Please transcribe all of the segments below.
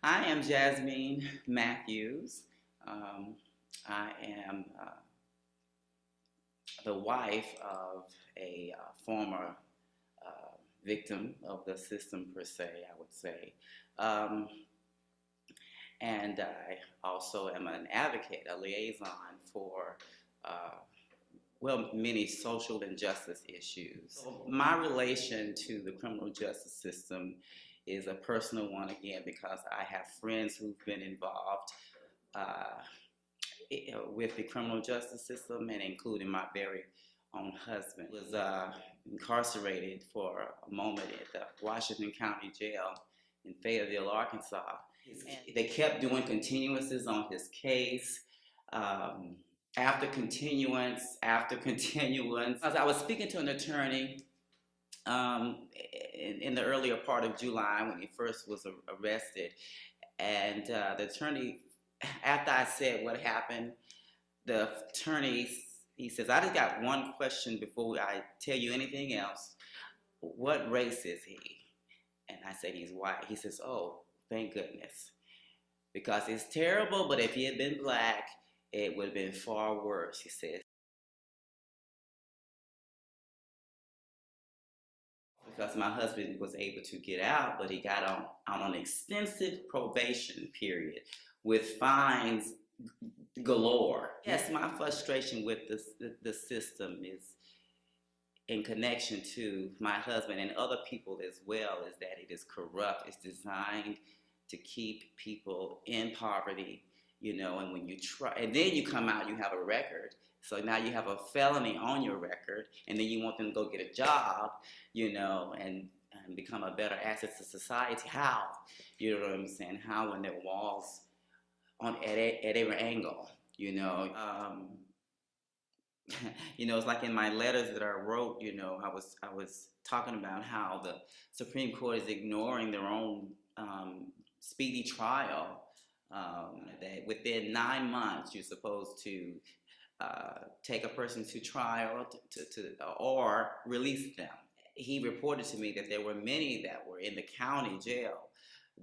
I am Jazmynne Matthews. Um, I am the wife of a former victim of the system, per se, I would say. Um, and I also am an advocate, a liaison for, many social injustice issues. So my relation to the criminal justice system is a personal one, again, because I have friends who've been involved uh, with the criminal justice system, and including my very own husband was incarcerated for a moment at the Washington County Jail in Fayetteville, Arkansas. They kept doing continuances on his case. Um, After continuance, after continuance. As I was speaking to an attorney in the earlier part of July when he first was arrested, and the attorney, after I said what happened, the attorney, he says, I just got one question before I tell you anything else. What race is he? And I said, he's white. He says, oh, thank goodness. Because it's terrible, but if he had been black, it would have been far worse, he says. Because my husband was able to get out, but he got on an extensive probation period with fines galore. Yes, my frustration with the system is in connection to my husband and other people as well, is that it is corrupt. It's designed to keep people in poverty, and when you try, and then you come out, you have a record. So now you have a felony on your record, and then you want them to go get a job, and become a better asset to society. How? You know what I'm saying? How, when there are walls at every angle, it's like in my letters that I wrote, I was talking about how the Supreme Court is ignoring their own speedy trial. That within 9 months you're supposed to take a person to trial or release them. He reported to me that there were many that were in the county jail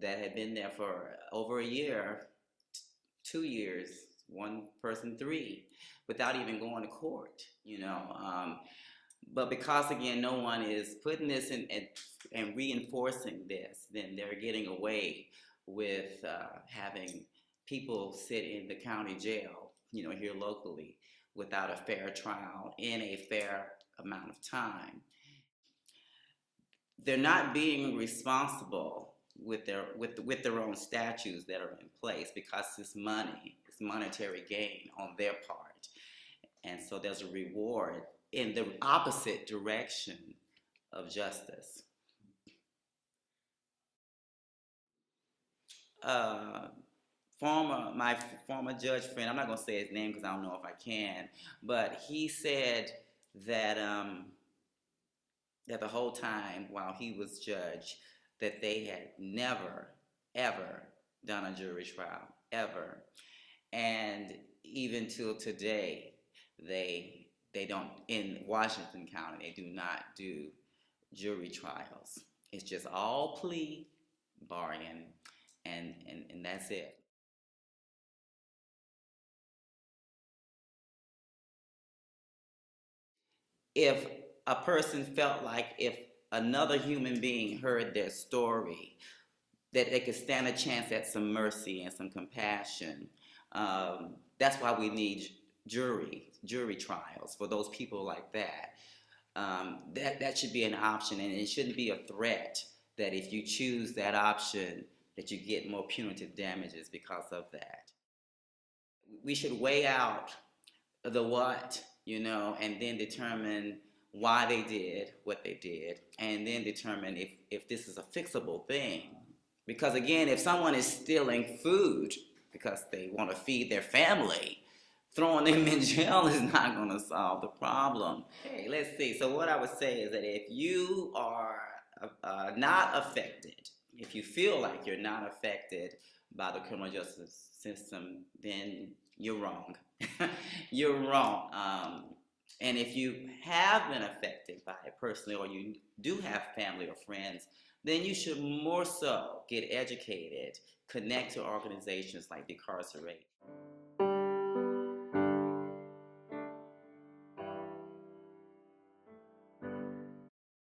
that had been there for over a year, 2 years, one person 3, without even going to court, But because, again, no one is putting this in and reinforcing this, then they're getting away with having people sit in the county jail, here locally, without a fair trial in a fair amount of time. They're not being responsible with their own statutes that are in place, because it's money, it's monetary gain on their part, and so there's a reward in the opposite direction of justice. Uh, my former judge friend, I'm not going to say his name because I don't know if I can, but he said that that the whole time while he was judge, that they had never, ever done a jury trial, ever. And even till today, they don't, in Washington County, they do not do jury trials. It's just all plea bargain, and that's it. If a person felt like if another human being heard their story, that they could stand a chance at some mercy and some compassion. That's why we need jury trials for those people like that. That should be an option, and it shouldn't be a threat that if you choose that option, that you get more punitive damages because of that. We should weigh out the what, and then determine why they did what they did, and then determine if this is a fixable thing. Because again, if someone is stealing food because they want to feed their family, throwing them in jail is not going to solve the problem. Okay, let's see. So what I would say is that if you are not affected, if you feel like you're not affected by the criminal justice system, then you're wrong. You're wrong. And if you have been affected by it personally, or you do have family or friends then you should more so get educated, connect to organizations like Decarcerate.